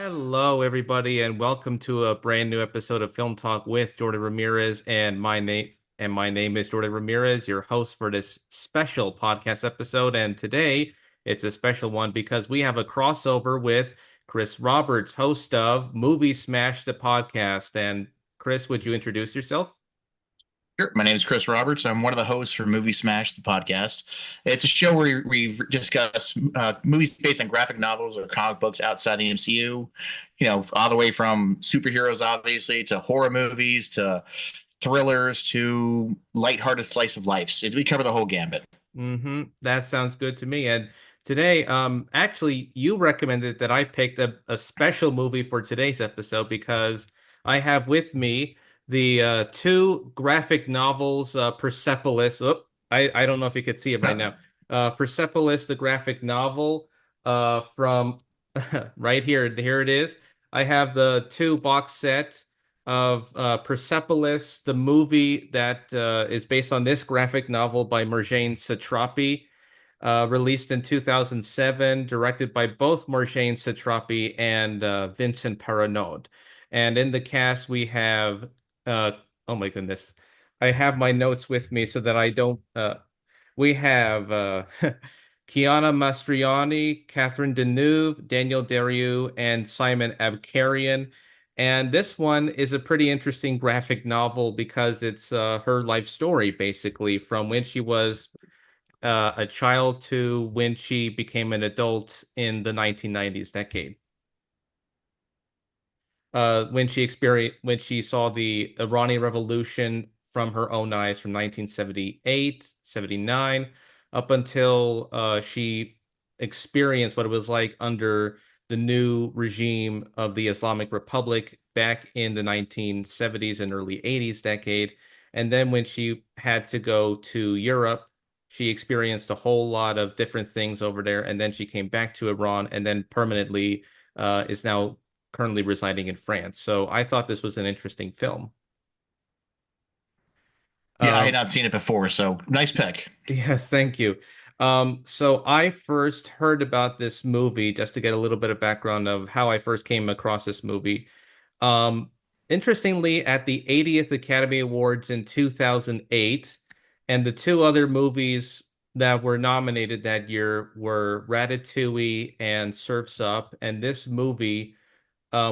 Hello, everybody, and welcome to a brand new episode of Film Talk with Jordan Ramirez. And my name is Jordan Ramirez, your host for this special podcast episode. And today it's a special one because we have a crossover with Chris Roberts, host of Movie Smash the podcast. And Chris, would you introduce yourself? Sure. My name is Chris Roberts. I'm one of the hosts for Movie Smash, the podcast. It's a show where we discuss movies based on graphic novels or comic books outside the MCU. All the way from superheroes, obviously, to horror movies, to thrillers, to lighthearted slice of life. So we cover the whole gambit. That sounds good to me. And today, actually, you recommended that I picked a special movie for today's episode because I have with me the two graphic novels, Persepolis. Oh, I don't know if you could see it right Huh? now. Persepolis, the graphic novel, from right here. Here it is. I have the two box set of Persepolis, the movie that is based on this graphic novel by Marjane Satrapi, released in 2007, directed by both Marjane Satrapi and Vincent Paronnaud. And in the cast, we have, oh my goodness, I have my notes with me so that I don't. We have Chiara Mastroianni, Catherine Deneuve, Danielle Derrieux, and Simon Abkarian. And this one is a pretty interesting graphic novel because it's her life story, basically, from when she was a child to when she became an adult in the 1990s decade. When she saw the Iranian Revolution from her own eyes from 1978, 79, up until she experienced what it was like under the new regime of the Islamic Republic back in the 1970s and early 80s decade. And then when she had to go to Europe, she experienced a whole lot of different things over there. And then she came back to Iran and then permanently is now currently residing in France. So I thought this was an interesting film. Yeah, I had Um, not seen it before, so nice pick. yes, thank you. So I first heard about this movie just to get a little bit of background of how I first came across this movie. Um, Interestingly, at the 80th Academy Awards in 2008, and the two other movies that were nominated that year were Ratatouille and Surf's Up, and this movie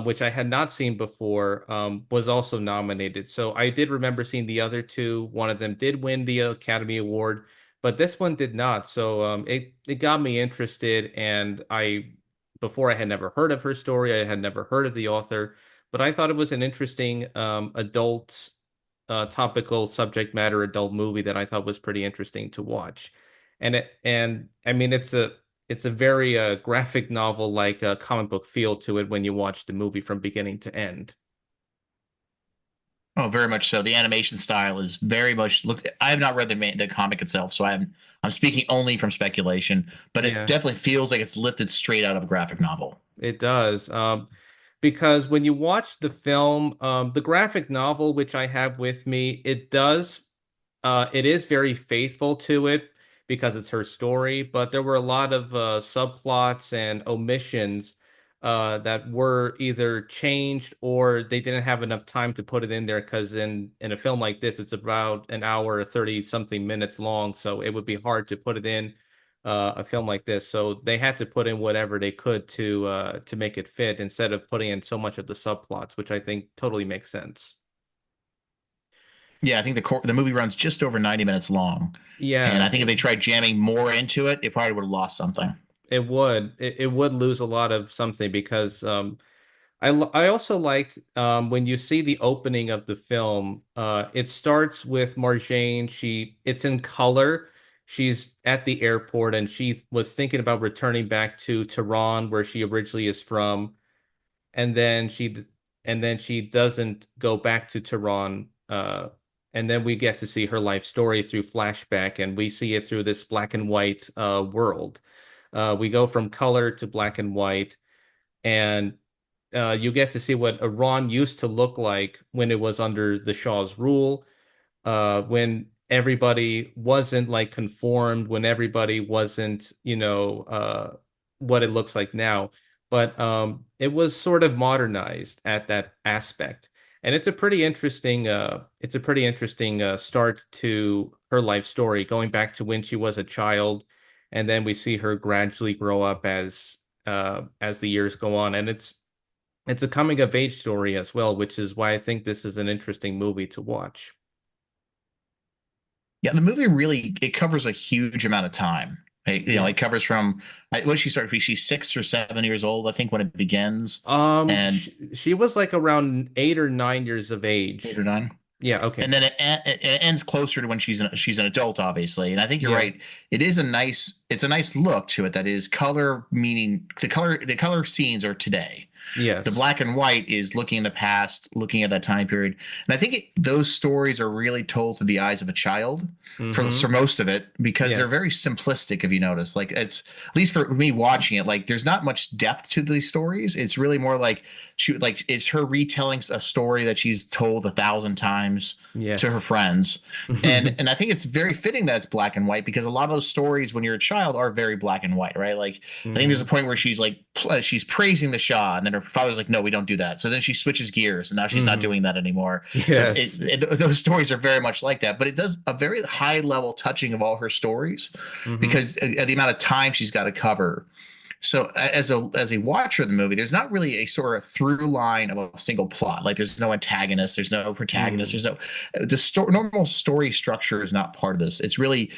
which I had not seen before, was also nominated. So I did remember seeing the other two. One of them did win the Academy Award, but this one did not. So it got me interested, and I before I had never heard of her story, I had never heard of the author, but I thought it was an interesting adult topical subject matter adult movie that I thought was pretty interesting to watch. And I mean it's a very graphic novel like a comic book feel to it when you watch the movie from beginning to end. Oh, very much so. The animation style is very much look. I have not read the comic itself, so I'm speaking only from speculation. But it Yeah, definitely feels like it's lifted straight out of a graphic novel. it does. Because when you watch the film, the graphic novel, which I have with me, it is very faithful to it because it's her story, but there were a lot of subplots and omissions that were either changed or they didn't have enough time to put it in there because in a film like this, it's about an hour, 30 something minutes long, so it would be hard to put it in a film like this. So they had to put in whatever they could to make it fit instead of putting in so much of the subplots, which I think totally makes sense. Yeah, I think the movie runs just over 90 minutes long, and Yeah, I think if they tried jamming more into it, it probably would have lost something. it would lose a lot of something because I also liked when you see the opening of the film. It starts with Marjane. It's in color. She's at the airport and she was thinking about returning back to Tehran, where she originally is from, and then she doesn't go back to Tehran. And then we get to see her life story through flashback, and we see it through this black and white world. We go from color to black and white, and you get to see what Iran used to look like when it was under the Shah's rule, when everybody wasn't like conformed, when everybody wasn't, what it looks like now. but it was sort of modernized at that aspect. And it's a pretty interesting start to her life story, going back to when she was a child, and then we see her gradually grow up as the years go on, and it's a coming of age story as well, which is why I think this is an interesting movie to watch. Yeah, the movie really it covers a huge amount of time. Yeah. It covers from when she started. She's 6 or 7 years old, I think, when it begins, and She was like around 8 or 9 years of 8 or 9. age. Yeah, okay. And then it ends closer to when she's an adult, obviously. And I think you're Yeah. right. It's a nice look to it that is color, meaning the color scenes are today. The Yes. black and white is looking in the past, looking at that time period. And I think those stories are really told through the eyes of a child for Mm-hmm. most of it because they're Yes. very simplistic, if you notice. Like it's at least for me watching it, like there's not much depth to these stories. It's really more like it's her retelling a story that she's told 1,000 times to her Yes. friends. And I think it's very fitting that it's black and white because a lot of those stories when you're a child are very black and white, right? Like I think there's a Hmm. point where she's like she's praising the Shah, and then her father's like, "No, we don't do that." So then she switches gears, and now she's not Hmm. doing that anymore. So Yes. those stories are very much like that, but it does a very high level touching of all her stories Hmm. because the amount of time she's got to cover. So as a watcher of the movie, there's not really a sort of through line of a single plot. Like there's no antagonist, there's no protagonist, Hmm. there's no normal story structure is not part of this. It's really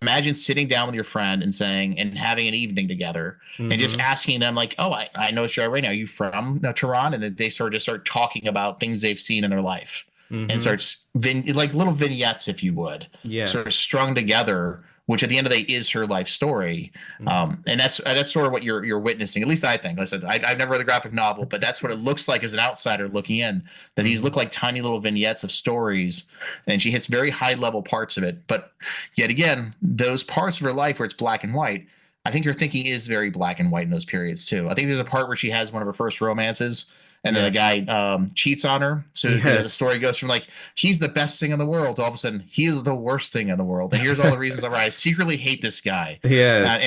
imagine sitting down with your friend and saying and having an evening together and just Hmm. asking them like, oh, I know you're right now. Are you from Tehran? And then they start talking about things they've seen in their life and Hmm. starts like little vignettes, if you would, sort of Yes. strung together, which at the end of the day is her life story. Hmm. And that's sort of what you're witnessing. At least I think. Listen, I've never read the graphic novel, but that's what it looks like as an outsider looking in. That these look Hmm. like tiny little vignettes of stories, and she hits very high level parts of it. But yet again, those parts of her life where it's black and white, I think her thinking is very black and white in those periods too. I think there's a part where she has one of her first romances, and then the Yes. guy cheats on her. So the Yes. story goes from like he's the best thing in the world to all of a sudden he is the worst thing in the world, and here's all the reasons why I secretly hate this guy, and Yes.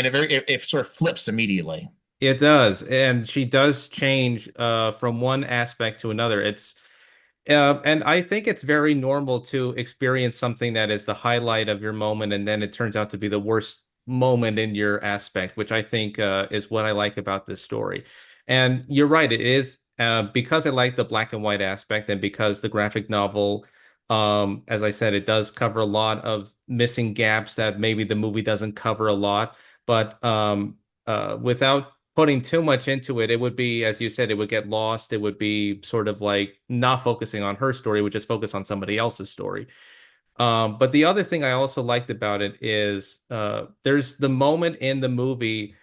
it sort of flips immediately. It does. And she does change from one aspect to another. And I think it's very normal to experience something that is the highlight of your moment, and then it turns out to be the worst moment in your aspect, which I think is what I like about this story. And you're right, it is because I like the black and white aspect, and because the graphic novel, as I said, it does cover a lot of missing gaps that maybe the movie doesn't cover a lot. But without putting too much into it, it would be, as you said, it would get lost. It would be sort of like not focusing on her story, it would just focus on somebody else's story. But the other thing I also liked about it is there's the moment in the movie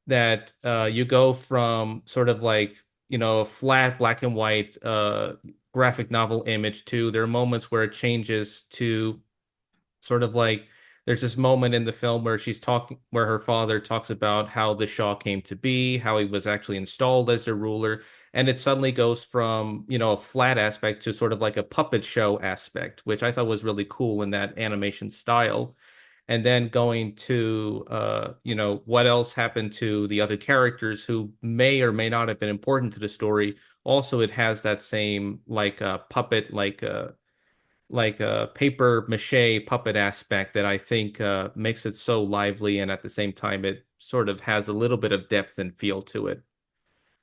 that you go from sort of like, a flat black and white graphic novel image to there are moments where it changes to sort of like there's this moment in the film where she's talking where her father talks about how the Shah came to be, how he was actually installed as their ruler, and it suddenly goes from, a flat aspect to sort of like a puppet show aspect, which I thought was really cool in that animation style. And then going to what else happened to the other characters who may or may not have been important to the story. Also, it has that same like puppet like a paper mache puppet aspect that I think makes it so lively, and at the same time it sort of has a little bit of depth and feel to it.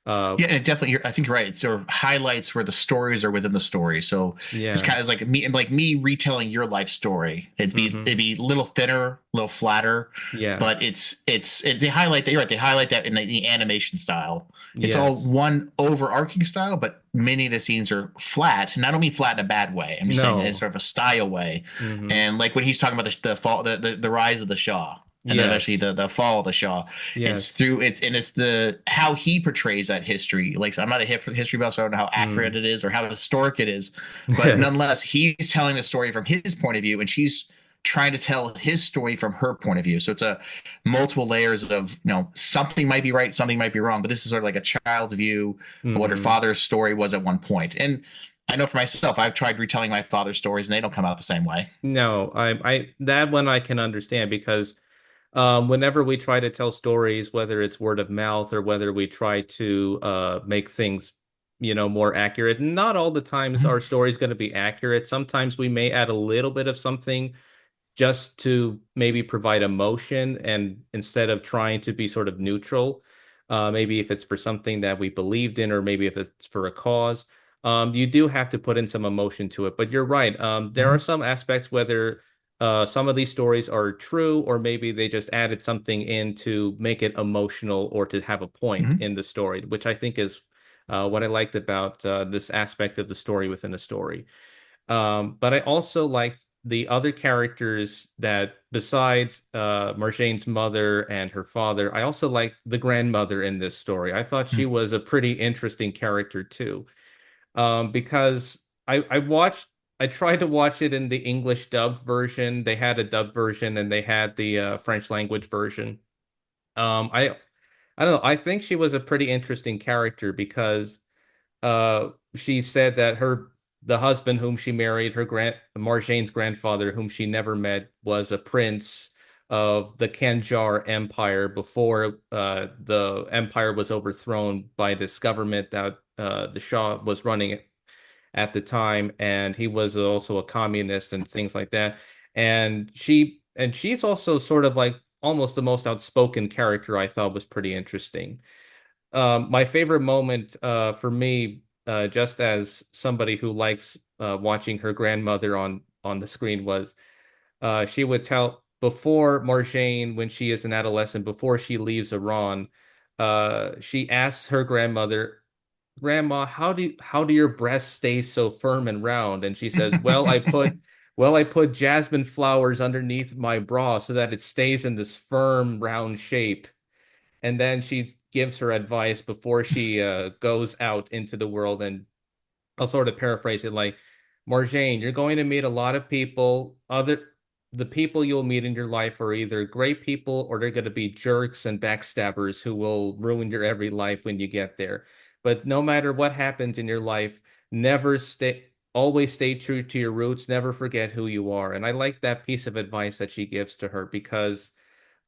Uh, Yeah, and it definitely. I think you're right. It sort of highlights where the stories are within the story. So it's yeah. kind of like me retelling your life story. Hmm. It'd be a little thinner, a little flatter, Yeah. but they highlight that. You're right. They highlight that in the animation style. It's all Yes. one overarching style, but many of the scenes are flat. And I don't mean flat in a bad way. I'm just saying that it's No. sort of a style way. Hmm. And like when he's talking about the fall, the rise of the Shah, and then eventually Yes. the fall of the Shah. It's Yes. through it, and it's the how he portrays that history. Like I'm not a history buff, so I don't know how accurate Mm. it is or how historic it is, but Yes. nonetheless, he's telling the story from his point of view, and she's trying to tell his story from her point of view. So it's a multiple layers of something might be right, something might be wrong, but this is sort of like a child's view of what her Hmm. father's story was at one point. And I know for myself, I've tried retelling my father's stories, and they don't come out the same way. No, I that one I can understand because Whenever we try to tell stories, whether it's word of mouth or whether we try to make things, more accurate, not all the times our Mhm. story is going to be accurate. Sometimes we may add a little bit of something just to maybe provide emotion and instead of trying to be sort of neutral, maybe if it's for something that we believed in or maybe if it's for a cause, you do have to put in some emotion to it. But you're right. There are Mhm. some aspects whether some of these stories are true or maybe they just added something in to make it emotional or to have a point Mhm. in the story, which I think is what I liked about this aspect of the story within a story. But I also liked the other characters that besides Marjane's mother and her father, I also liked the grandmother in this story. I thought she was a pretty interesting character too. Because I tried to watch it in the English dubbed version. They had a dubbed version and they had the French language version. Um, I I don't know. I think she was a pretty interesting character because she said that the husband whom she married, her Marjane's grandfather, whom she never met, was a prince of the Kanjar Empire before the empire was overthrown by this government that the Shah was running at the time, and he was also a communist and things like that. And she's also sort of like almost the most outspoken character I thought was pretty interesting. My favorite moment for me, just as somebody who likes watching her grandmother on the screen, was she would tell before Marjane, when she is an adolescent, before she leaves Iran, she asks her grandmother, "Grandma, how do your breasts stay so firm and round?" And she says, "Well, I put jasmine flowers underneath my bra so that it stays in this firm, round shape." And then she gives her advice before she goes out into the world. And I'll sort of paraphrase it like, Marjane, you're going to meet a lot of people. The people you'll meet in your life are either great people or they're going to be jerks and backstabbers who will ruin your every life when you get there. But no matter what happens in your life, always stay true to your roots. Never forget who you are. And I like that piece of advice that she gives to her because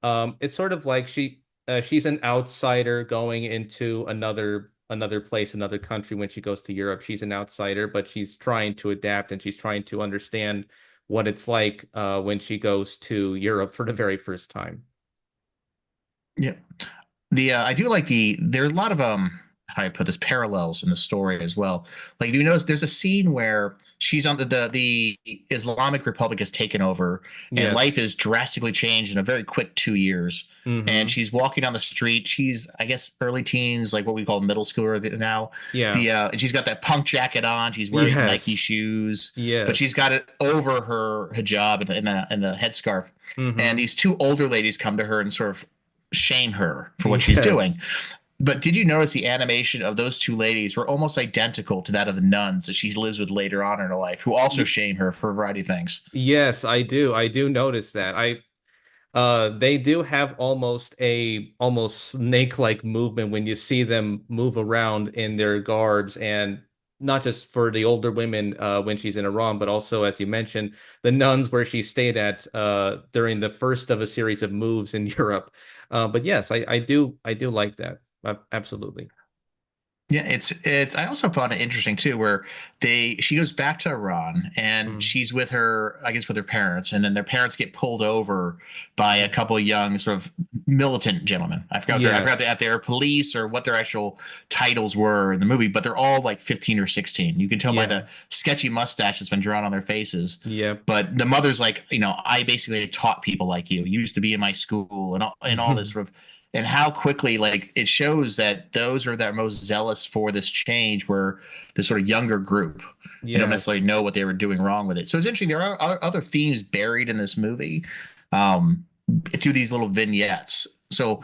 it's sort of like she's an outsider going into another place, another country when she goes to Europe. She's an outsider, but she's trying to adapt and she's trying to understand what it's like when she goes to Europe for the very first time. Yeah. I do like there's a lot of how do I put this, parallels in the story as well. Like, do you notice there's a scene where she's on the Islamic Republic has taken over and life Yes. is drastically changed in a very quick 2 years. And Mm-hmm. she's walking down the street. She's, I guess, early teens, like what we call middle schooler now. Yeah. And she's got that punk jacket on. She's wearing Nike Yes. shoes, but she's Yes. got it over her hijab and the headscarf. And Mm-hmm. these two older ladies come to her and sort of shame her for what she's doing. Yes. But did you notice the animation of those two ladies were almost identical to that of the nuns that she lives with later on in her life, who also Y shame her for a variety of things? yes, I do. I do notice that. They do have almost snake-like movement when you see them move around in their garbs, and not just for the older women when she's in Iran, but also, as you mentioned, the nuns where she stayed at during the first of a series of moves in Europe. But yes, I do like that. Absolutely. Yeah, it's. I also found it interesting too, where she goes back to Iran and Mm. she's with her, I guess, with her parents, and then their parents get pulled over by a couple of young sort of militant gentlemen. I forgot Yes. if they're police or what their actual titles were in the movie, but they're all like 15 or 16. You can tell by Yeah. the sketchy mustache that's been drawn on their faces. Yep. But the mother's like, I basically taught people like you. You used to be in my school and all this sort of, and how quickly, like, it shows that those are that most zealous for this change were the sort of younger group. They don't necessarily Yes. know what they were doing wrong with it. So it's interesting. There are other themes buried in this movie, um, through these little vignettes. So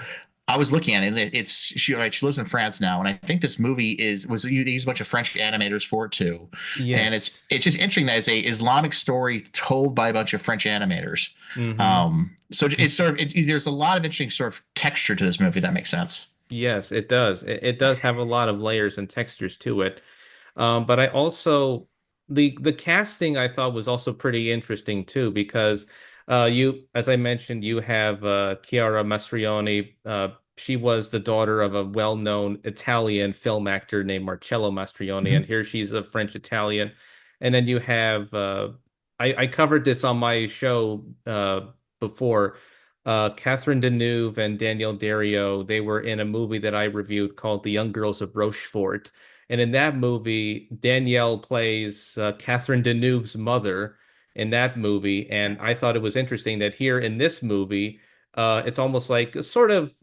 I was looking at it. She lives in France now, and I think this movie they use a bunch of French animators for it too. And it's Yes. it's just interesting that it's a Islamic story told by a bunch of French animators. Hmm. So it's sort of there's a lot of interesting sort of texture to this movie. That makes sense. Yes, it does. It does have a lot of layers and textures to it. But I also the casting I thought was also pretty interesting too because As I mentioned, you have Chiara Mastroianni. She was the daughter of a well-known Italian film actor named Marcello Mastroianni, and Mhm. here she's a French Italian. And then you have I covered this on my show before. Catherine Deneuve and Danielle Derrieux, they were in a movie that I reviewed called The Young Girls of Rochefort. And in that movie, Danielle plays Catherine Deneuve's mother in that movie. And I thought it was interesting that here in this movie, it's almost like a sort of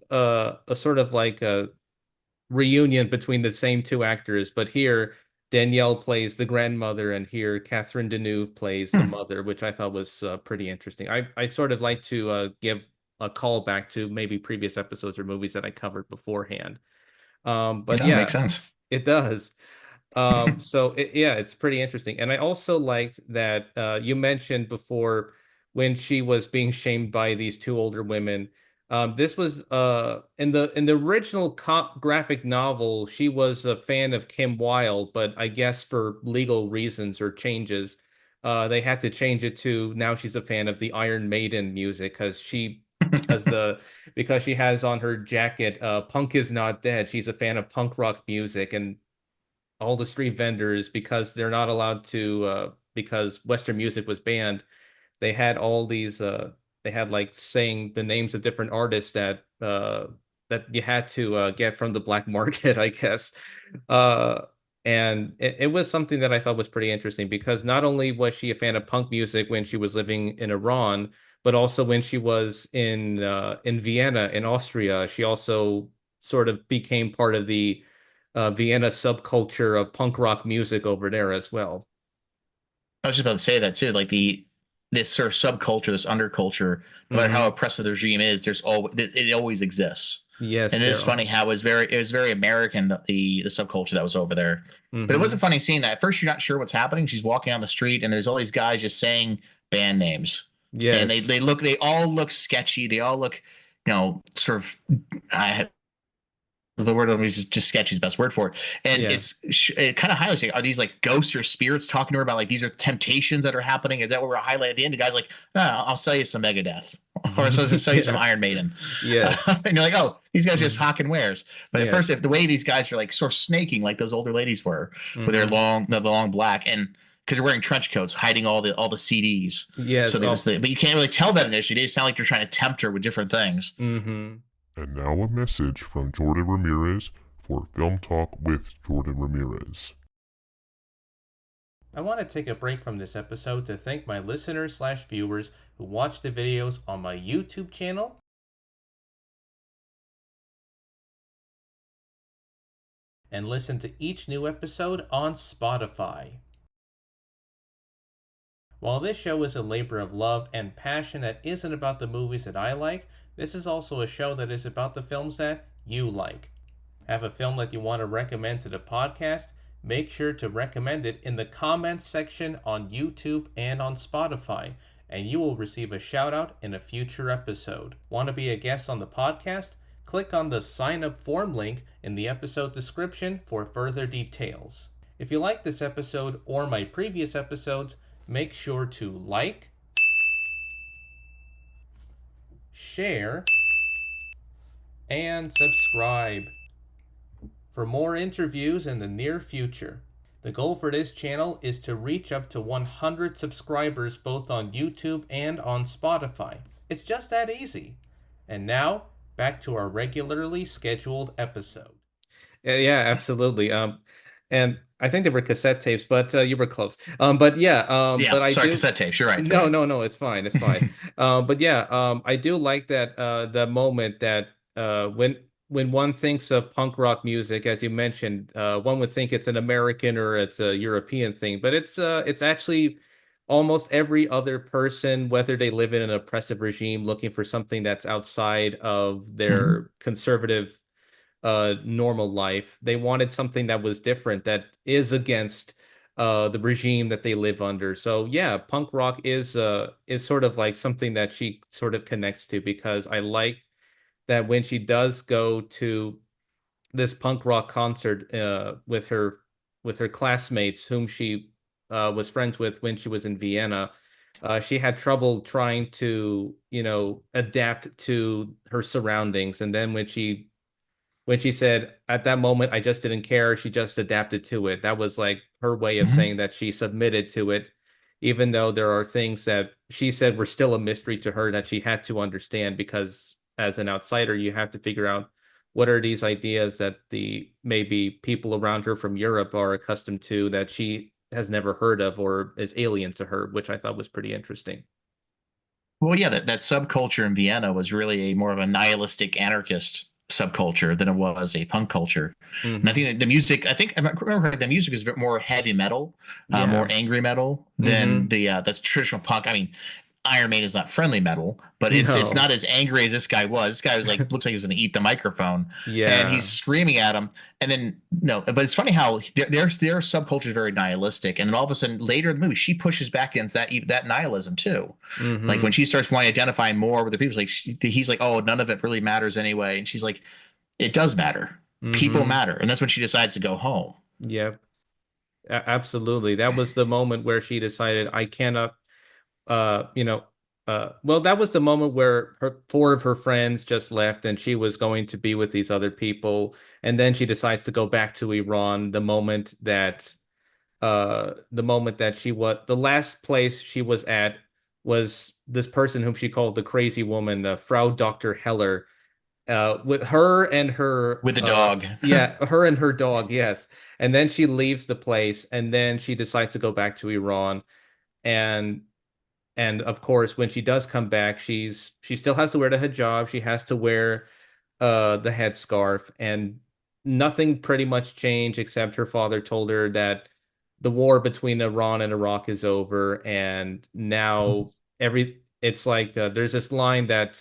like a reunion between the same two actors. But here, Danielle plays the grandmother, and here Catherine Deneuve plays the Hmm. mother, which I thought was pretty interesting. I sort of like to give a call back to maybe previous episodes or movies that I covered beforehand. But That makes yeah, sense. it does. Yeah, it's pretty interesting. And I also liked that you mentioned before when she was being shamed by these two older women. This was in the original graphic novel, she was a fan of Kim Wilde, but I guess for legal reasons or changes, they had to change it to now she's a fan of the Iron Maiden music because the because she has on her jacket punk is not dead. She's a fan of punk rock music, and all the street vendors, because they're not allowed to because Western music was banned, they had all these they had like saying the names of different artists that you had to get from the black market, I guess. Uh and it was something that I thought was pretty interesting because not only was she a fan of punk music when she was living in Iran, but also when she was in Vienna in Austria, she also sort of became part of the Vienna subculture of punk rock music over there as well. I was just about to say that too. Like this sort of subculture, this underculture, no matter how Hmm. oppressive the regime is, there's always it always exists. Yes, And it is there funny are. how it was very American the subculture that was over there. But it was a Hmm. funny scene that at first you're not sure what's happening. She's walking on the street and there's all these guys just saying band names. And Yes. they all look sketchy. They all look, sort of I the word is just sketchy is the best word for it. And Yeah. it kind of highlights like, are these like ghosts or spirits talking to her about like these are temptations that are happening? Is that what we're highlighting at the end? The guy's like, no, I'll sell you some Megadeth or I'll sell you some Yeah. Iron Maiden. Yes. And you're like, oh, these guys just Mhm. hawking wares. But at first, Yes. if the way these guys are like sort of snaking like those older ladies were with their Hmm. the long black and because they're wearing trench coats, hiding all the CDs. Yes. So Oh. but you can't really tell that initially. They sound like they're trying to tempt her with different things. Hmm. And now a message from Jordan Ramirez for Film Talk with Jordan Ramirez. I want to take a break from this episode to thank my listeners/viewers who watch the videos on my YouTube channel and listen to each new episode on Spotify. While this show is a labor of love and passion that isn't about the movies that I like, this is also a show that is about the films that you like. Have a film that you want to recommend to the podcast? Make sure to recommend it in the comments section on YouTube and on Spotify, and you will receive a shout out in a future episode. Want to be a guest on the podcast? Click on the sign up form link in the episode description for further details. If you like this episode or my previous episodes, make sure to like, share, and subscribe for more interviews in the near future. The goal for this channel is to reach up to 100 subscribers both on YouTube and on Spotify. It's just that easy. And now, back to our regularly scheduled episode. Yeah, absolutely. And I think they were cassette tapes, but you were close. But yeah, Yeah, but I sorry, do. cassette tapes. You're right. You're No, right. no, no, it's fine, it's fine. But yeah, I do like that the moment that when one thinks of punk rock music, as you mentioned, one would think it's an American or it's a European thing, but it's actually almost every other person, whether they live in an oppressive regime, looking for something that's outside of Mhm. their conservative normal life. They wanted something that was different, that is against the regime that they live under. So yeah, punk rock is sort of like something that she sort of connects to because I like that when she does go to this punk rock concert with her classmates whom she was friends with when she was in Vienna. She had trouble trying to, adapt to her surroundings. And then when she said at that moment, I just didn't care, she just adapted to it. That was like her way of saying Mhm. that she submitted to it, even though there are things that she said were still a mystery to her that she had to understand because as an outsider, you have to figure out what are these ideas that the maybe people around her from Europe are accustomed to that she has never heard of or is alien to her, which I thought was pretty interesting. Well, yeah, that subculture in Vienna was really a more of a nihilistic anarchist subculture than it was a punk culture. And I think Hmm. that the music, I think I remember the music is a bit more heavy metal, more Yeah. angry metal than Hmm. the traditional punk. I mean, Iron Maiden is not friendly metal, but it's No. not as angry as this guy was. This guy was like looks like he was going to eat the microphone, and he's Yeah. screaming at him. And then no, but it's funny how their subculture is very nihilistic, and then all of a sudden later in the movie she pushes back against that nihilism too. Like when Hmm. she starts wanting to identify more with the people, like he's like, oh, none of it really matters anyway, and she's like, it does matter. People Hmm. matter, and that's when she decides to go home. Yeah. Absolutely. That was the moment where she decided I cannot you know well, that was the moment where four of her friends just left and she was going to be with these other people, and then she decides to go back to Iran the moment that the last place she was at was this person whom she called the crazy woman, Frau Dr. Heller, with her and her With the dog. yeah, her and her dog, yes. And then she leaves the place and then she decides to go back to Iran. And and of course when she does come back, she still has to wear the hijab, she has to wear the headscarf, and nothing pretty much changed except her father told her that the war between Iran and Iraq is over, and now it's like there's this line that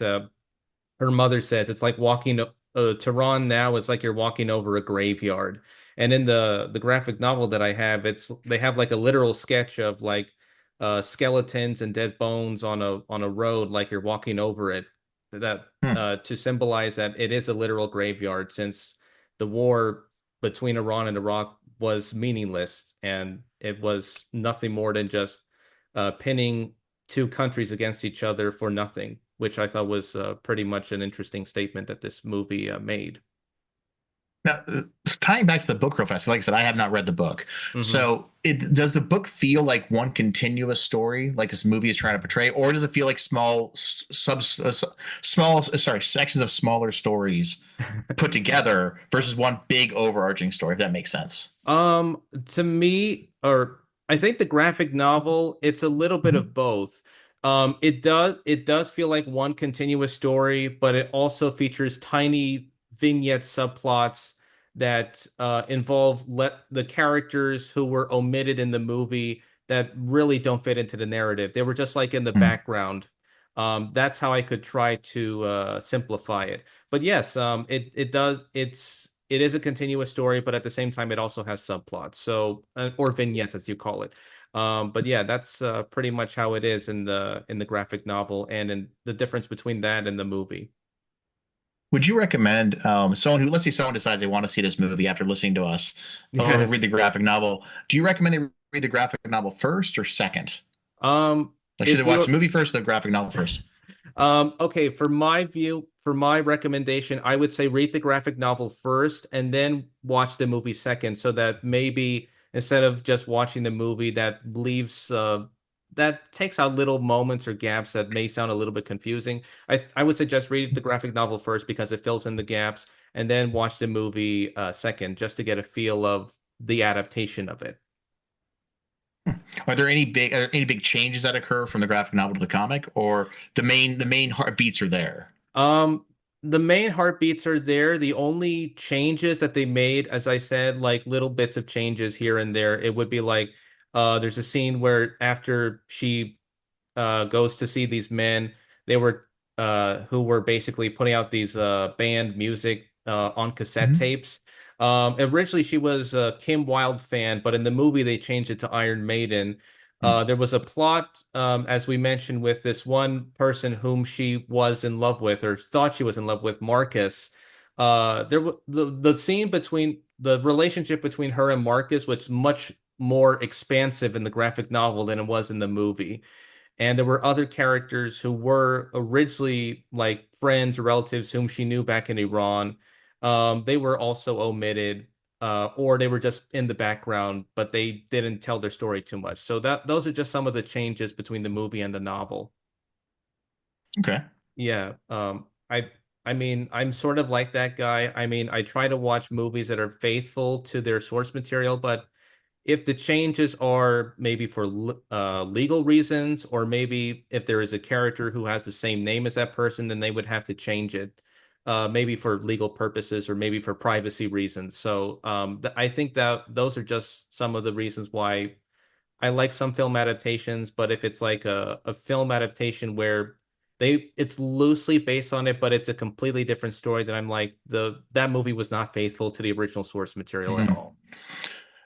her mother says it's like walking Tehran now is like you're walking over a graveyard. And in the graphic novel that I have, they have like a literal sketch of like skeletons and dead bones on a road like you're walking over it, that Hmm. to symbolize that it is a literal graveyard since the war between Iran and Iraq was meaningless and it was nothing more than just pinning two countries against each other for nothing, which I thought was pretty much an interesting statement that this movie made. Now, tying back to the book real fast, like I said, I have not read the book. Hmm. So, does the book feel like one continuous story, like this movie is trying to portray, or does it feel like small sections of smaller stories put together versus one big overarching story, if that makes sense? To me, or I think the graphic novel, it's a little bit Mhm. of both. It does feel like one continuous story, but it also features tiny vignette subplots that involve let the characters who were omitted in the movie that really don't fit into the narrative. They were just like in the Mhm. background. That's how I could try to simplify it. But yes, it is a continuous story, but at the same time, it also has subplots. So, or vignettes, as you call it. But yeah, that's pretty much how it is in the graphic novel, and in the difference between that and the movie. Would you recommend someone who, let's say, someone decides they want to see this movie after listening to us or read Yes. the graphic novel? Do you recommend they read the graphic novel first or second? Like, should they If watch the you movie first or the graphic novel first? Okay, for my recommendation, I would say read the graphic novel first and then watch the movie second, so that maybe instead of just watching the movie that takes out little moments or gaps that may sound a little bit confusing. I would suggest read the graphic novel first because it fills in the gaps, and then watch the movie second just to get a feel of the adaptation of it. Are there any big changes that occur from the graphic novel to the comic, or the main heartbeats are there? Um, the main heartbeats are there. The only changes that they made, as I said, like little bits of changes here and there, it would be like there's a scene where after she goes to see these men, they were who were basically putting out these band music on cassette Mhm. tapes. Originally she was a Kim Wilde fan, but in the movie they changed it to Iron Maiden. There was a plot, as we mentioned, with this one person whom she was in love with, or thought she was in love with, Marcus. The scene between the relationship between her and Marcus was much more expansive in the graphic novel than it was in the movie. and there were other characters who were originally like friends or relatives whom she knew back in Iran. They were also omitted, or they were just in the background, but they didn't tell their story too much. So that those are just some of the changes between the movie and the novel. Okay. Yeah. I mean, I'm sort of like that guy. I mean, I try to watch movies that are faithful to their source material, but if the changes are maybe for legal reasons, or maybe if there is a character who has the same name as that person, then they would have to change it, maybe for legal purposes or maybe for privacy reasons. So I think that those are just some of the reasons why I like some film adaptations. But if it's like a film adaptation where it's loosely based on it, but it's a completely different story, then I'm like that movie was not faithful to the original source material at Mhm. all.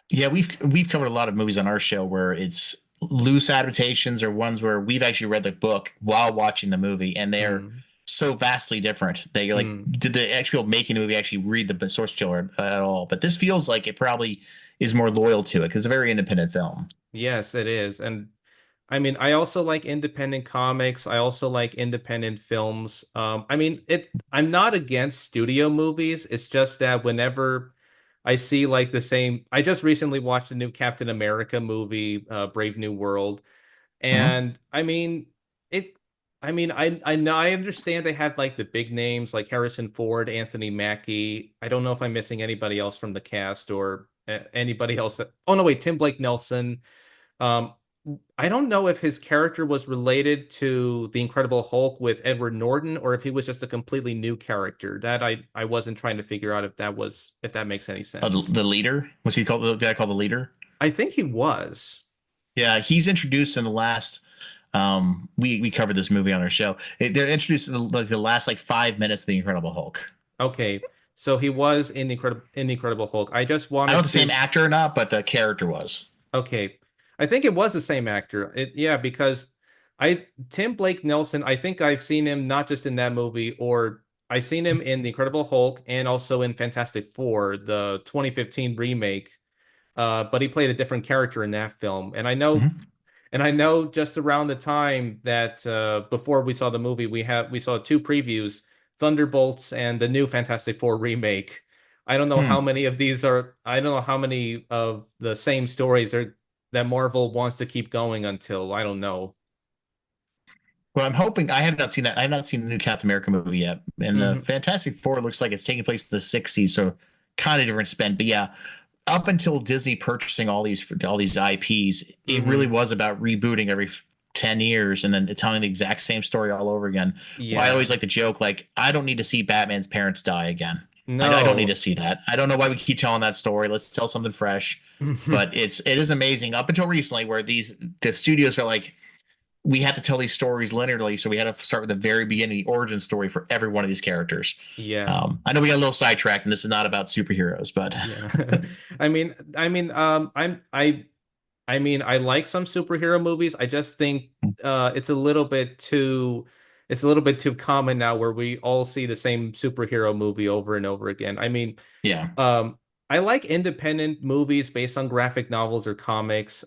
Yeah, we've covered a lot of movies on our show where it's loose adaptations or ones where we've actually read the book while watching the movie, and they're Mm, so vastly different. They like mm. did the actual making the movie actually read the source material at all? But this feels like it probably is more loyal to it because it's a very independent film. Yes, it is. And I mean, I also like independent comics. I also like independent films. I mean, I'm not against studio movies. It's just that whenever I see like the same, I just recently watched the new Captain America movie, Brave New World, Hmm. and I mean, it. I mean, I know I understand they have like the big names like Harrison Ford, Anthony Mackie. I don't know if I'm missing anybody else from the cast or anybody else that. Oh no, wait, Tim Blake Nelson. Um, I don't know if his character was related to the Incredible Hulk with Edward Norton, or if he was just a completely new character. That I wasn't trying to figure out if that makes any sense. The leader, was he called the guy called the leader? I think he was. Yeah, he's introduced in the last. We covered this movie on our show. They're introduced in the last like 5 minutes of the Incredible Hulk. Okay, so he was in the Incredible Hulk. I just I don't know wanted if the same to. actor or not, but the character was. Okay, I think it was the same actor. Yeah, because Tim Blake Nelson. I think I've seen him not just in that movie, or I've seen him in the Incredible Hulk and also in Fantastic Four, the 2015 remake. But he played a different character in that film. Mhm. And I know just around the time that before we saw the movie, we saw two previews, Thunderbolts and the new Fantastic Four remake. I don't know how Hmm. many of these are. I don't know how many of the same stories are that Marvel wants to keep going until I don't know. Well, I'm hoping I have not seen that. I have not seen the new Captain America movie yet. And the Hmm. Fantastic Four looks like it's taking place in the 60s, so kind of different spin. But yeah, up until Disney purchasing all these IPs, it really Hmm. was about rebooting every 10 years and then telling the exact same story all over again. Well, I always Yeah. like the joke, like, I don't need to see Batman's parents die again. I don't need to No. see that. I don't know why we keep telling that story. Let's tell something fresh. But it is amazing up until recently where the studios are like, we had to tell these stories linearly, so we had to start with the very beginning, the origin story for every one of these characters. Yeah. I know we got a little sidetracked, and this is not about superheroes, but Yeah. I mean, I like some superhero movies. I just think it's a little bit too common now where we all see the same superhero movie over and over again. I mean, yeah. um, I like independent movies based on graphic novels or comics.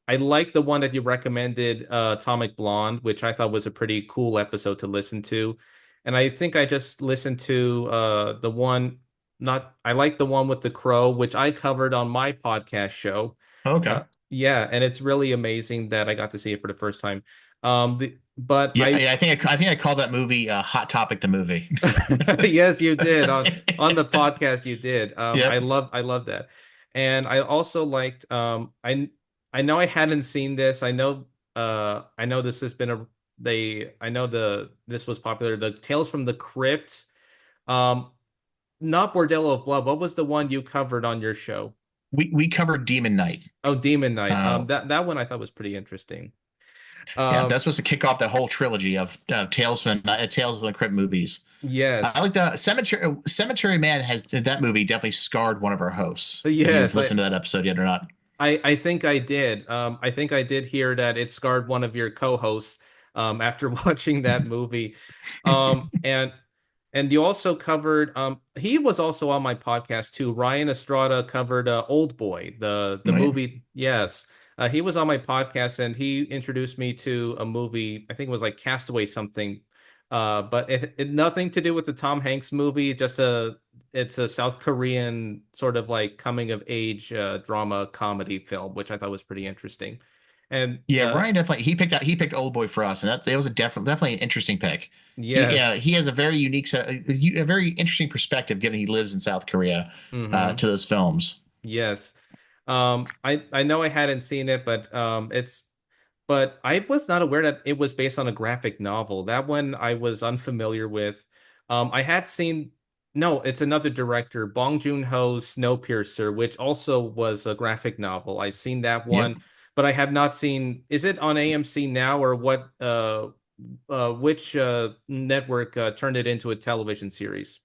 I like the one that you recommended, Atomic Blonde, which I thought was a pretty cool episode to listen to. And I think I just listened to the one not I like the one with the crow, which I covered on my podcast show. Okay. Yeah, and it's really amazing that I got to see it for the first time. But Yeah, I think I called that movie Hot Topic the movie. yes, you did on the podcast. You did. Yep. I love that, and I also liked. I know I hadn't seen this. I know this has been a they. I know this was popular. The Tales from the Crypt. Um, not Bordello of Blood. What was the one you covered on your show? We covered Demon Knight. Oh, Demon Knight. Uh, That one I thought was pretty interesting. yeah, Um, that's supposed to kick off the whole trilogy of Tales from the Crypt movies. I yes, like the Cemetery Man has that movie definitely scarred one of our hosts. If you've yes. listened to that episode yet or not. I think I did. I think I did hear that it scarred one of your co-hosts after watching that movie. Um, and and you also covered he was also on my podcast too. Ryan Estrada covered Old Boy, the Oh, yeah. movie. Yes. He was on my podcast and he introduced me to a movie. I think it was like Castaway something. But it nothing to do with the Tom Hanks movie. It's a South Korean sort of like coming of age drama comedy film, which I thought was pretty interesting. And Yeah, Ryan definitely he picked Old Boy for us, and that was a definitely an interesting pick. yes. He has a very unique a very interesting perspective, given he lives in South Korea, Hmm. to those films. Yes. I know I hadn't seen it, but I was not aware that it was based on a graphic novel. That one I was unfamiliar with. I had seen, no, it's another director, Bong Joon-ho's Snowpiercer, which also was a graphic novel. I've seen that Yep. one, but I have not seen, is it on AMC now or what, which network turned it into a television series?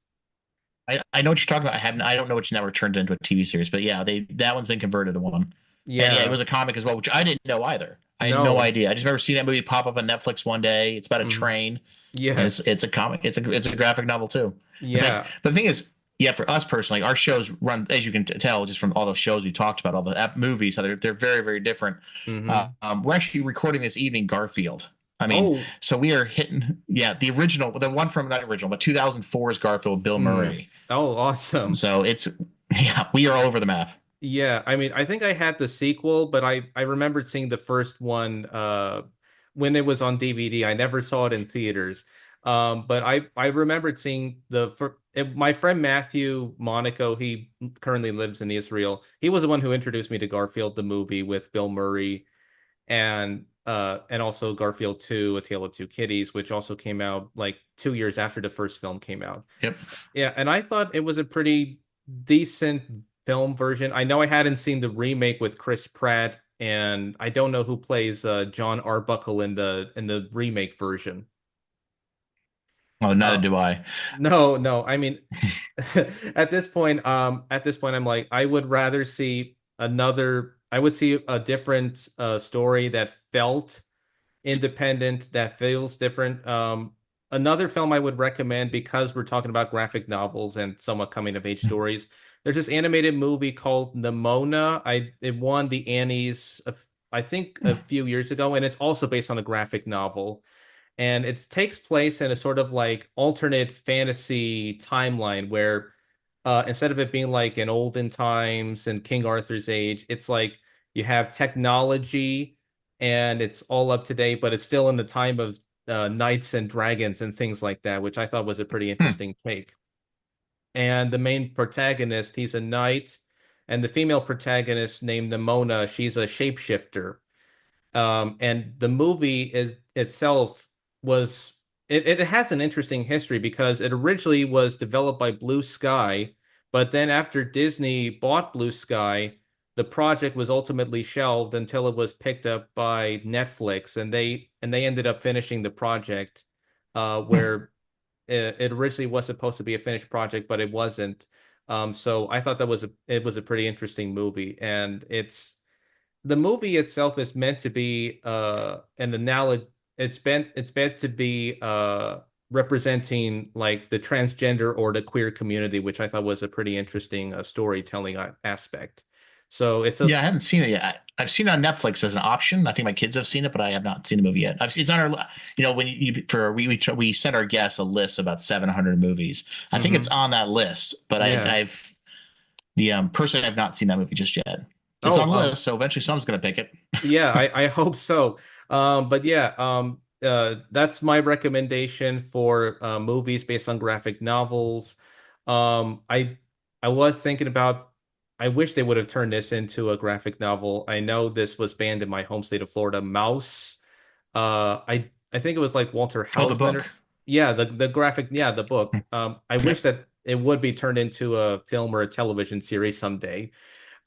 I know what you're talking about. I don't know which network turned it into a TV series, but yeah, they that one's been converted to one. And yeah, it Yeah, was a comic as well, which I didn't know either. I had no no. idea. I just remember seeing that movie pop up on Netflix one day. It's about a Mhm. train, and Yes. it's a comic. It's a graphic novel too. In fact, Yeah. but the thing is, yeah, for us personally, our shows run, as you can tell, just from all those shows we talked about, all the movies, how they're very very different. Hmm. We're actually recording this evening Garfield. I mean, Oh, so we are hitting, yeah, the original, the one from not original, but 2004's Garfield, Bill mm. Murray. Oh, And awesome. so it's, yeah, we are all over the map. Yeah, I mean, I think I had the sequel, but I remembered seeing the first one when it was on DVD. I never saw it in theaters. But I remembered seeing my friend Matthew Monaco, he currently lives in Israel. He was the one who introduced me to Garfield the movie with Bill Murray and also Garfield 2, A Tale of Two Kitties, which also came out like 2 years after the first film came out. Yep. Yeah, and I thought it was a pretty decent film version. I know I hadn't seen the remake with Chris Pratt, and I don't know who plays John Arbuckle in the remake version. Oh, neither Uh, do I. no, no. I mean, at this point, I'm like, I would rather see another. I would see a different story that felt independent, that feels different. Another film I would recommend because we're talking about graphic novels and somewhat coming of age stories. There's this animated movie called Nimona. It won the Annies, I think, a few years ago, and it's also based on a graphic novel. And it takes place in a sort of like alternate fantasy timeline where instead of it being like in olden times and King Arthur's age, it's like you have technology and it's all up to date, but it's still in the time of knights and dragons and things like that, which I thought was a pretty Hmm. interesting take. And the main protagonist, he's a knight, and the female protagonist named Nimona, she's a shapeshifter. And the movie is itself was it has an interesting history because it originally was developed by Blue Sky, but then after Disney bought Blue Sky, the project was ultimately shelved until it was picked up by Netflix, and they ended up finishing the project, Hmm. where it originally was supposed to be a finished project, but it wasn't. So I thought it was a pretty interesting movie, and the movie itself is meant to be an analogy. It's meant to be representing like the transgender or the queer community, which I thought was a pretty interesting storytelling aspect. So it's a Yeah, I haven't seen it yet. I've seen it on Netflix as an option. I think my kids have seen it, but I have not seen the movie yet. It's on our, when we sent our guests a list of about 700 movies. I think it's mhm. on that list, but Yeah. I've the personally I've not seen that movie just yet. It's Oh, on the list, so eventually someone's gonna pick it. yeah, I hope so. But yeah, that's my recommendation for movies based on graphic novels. Um, I I was thinking about, I wish they would have turned this into a graphic novel. I know this was banned in my home state of Florida. Mouse. I think it was like Walter Oh, the Hausman. book. Yeah, the graphic, yeah, the book. I wish Yep. that it would be turned into a film or a television series someday,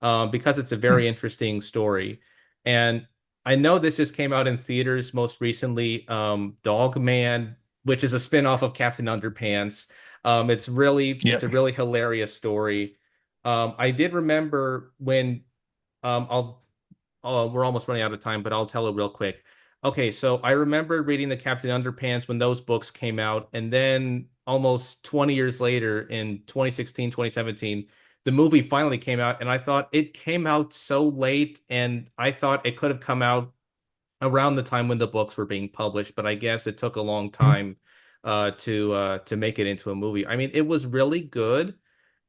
because it's a Hmm. very interesting story. And I know this just came out in theaters most recently. Dog Man, which is a spin-off of Captain Underpants. It's a Yep. really hilarious story. I did remember when I'll we're almost running out of time, but I'll tell it real quick. Okay, so I remember reading the Captain Underpants when those books came out, and then almost 20 years later in 2016, 2017, the movie finally came out, and I thought it came out so late, and I thought it could have come out around the time when the books were being published, but I guess it took a long time to make it into a movie. I mean, it was really good,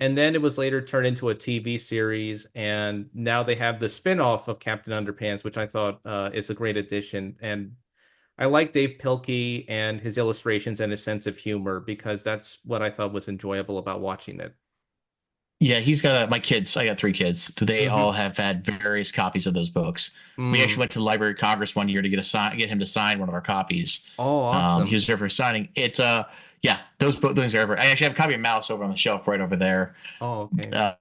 and then it was later turned into a TV series, and now they have the spin-off of Captain Underpants, which I thought is a great addition. And I like Dave Pilkey and his illustrations and his sense of humor because that's what I thought was enjoyable about watching it. Yeah, he's got my kids. I got three kids. They all Hmm. have had various copies of those books. We actually Mm. went to the Library of Congress one year to get him to sign one of our copies. Oh, He awesome. was there for signing. Yeah, those are ever. I actually have a copy of Mouse over on the shelf right over there. Oh, okay.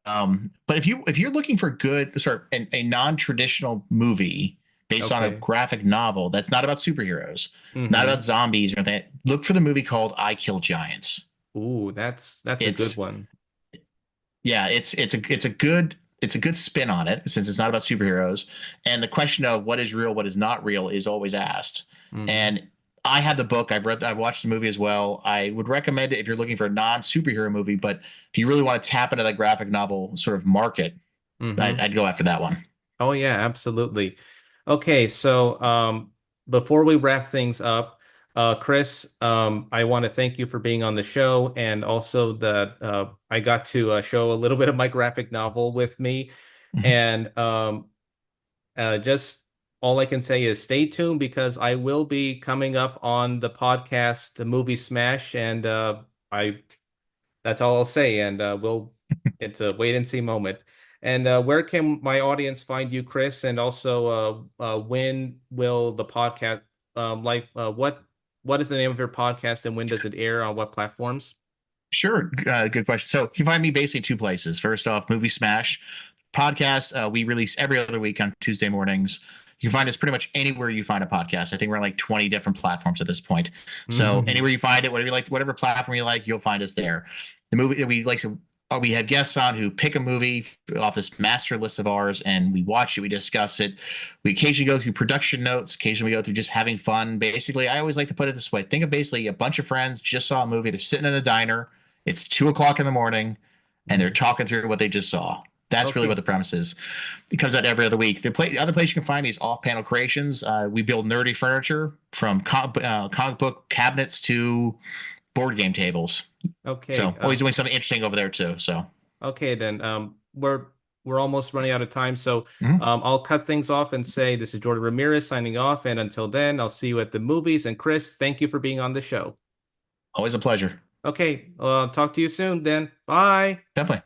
But if you're looking for good, a non-traditional movie based on a Okay. graphic novel that's not about superheroes, not Hmm. about zombies or anything, look for the movie called I Kill Giants. Ooh, that's a good It's one. Yeah, it's a good spin on it since it's not about superheroes. And the question of what is real, what is not real is always asked. Hmm. And I had the book, I've watched the movie as well. I would recommend it if you're looking for a non-superhero movie, but if you really want to tap into that graphic novel sort of market, Hmm. I'd go after that one. Oh yeah, absolutely. Okay, so before we wrap things up, Chris, I want to thank you for being on the show, and also that I got to show a little bit of my graphic novel with me, Mhm. and just all I can say is stay tuned because I will be coming up on the podcast, the Movie Smash, and I that's all I'll say. And it's a wait and see moment. And where can my audience find you, Chris? And also, when will the podcast, what is the name of your podcast and when does it air on what platforms? Sure. Good question. So you can find me basically two places. First off, Movie Smash podcast. We release every other week on Tuesday mornings. You can find us pretty much anywhere you find a podcast. I think we're on like 20 different platforms at this point. So Hmm. anywhere you find it, whatever you like, whatever platform you like, you'll find us there. The movie that we like to we have guests on who pick a movie off this master list of ours and we watch it, we discuss it. We occasionally go through production notes, occasionally we go through just having fun. Basically, I always like to put it this way. Think of basically a bunch of friends just saw a movie, they're sitting in a diner, it's 2 o'clock in the morning, and they're talking through what they just saw. That's really what Okay. the premise is. It comes out every other week. The other place you can find me is Off Panel Creations. We build nerdy furniture from comic book cabinets to board game tables. Okay. So always doing something interesting over there too. So Okay then. We're almost running out of time, so mhm. I'll cut things off and say this is Jordan Ramirez signing off. And until then, I'll see you at the movies. And Chris, thank you for being on the show. Always a pleasure. Okay, talk to you soon then. Bye. Definitely.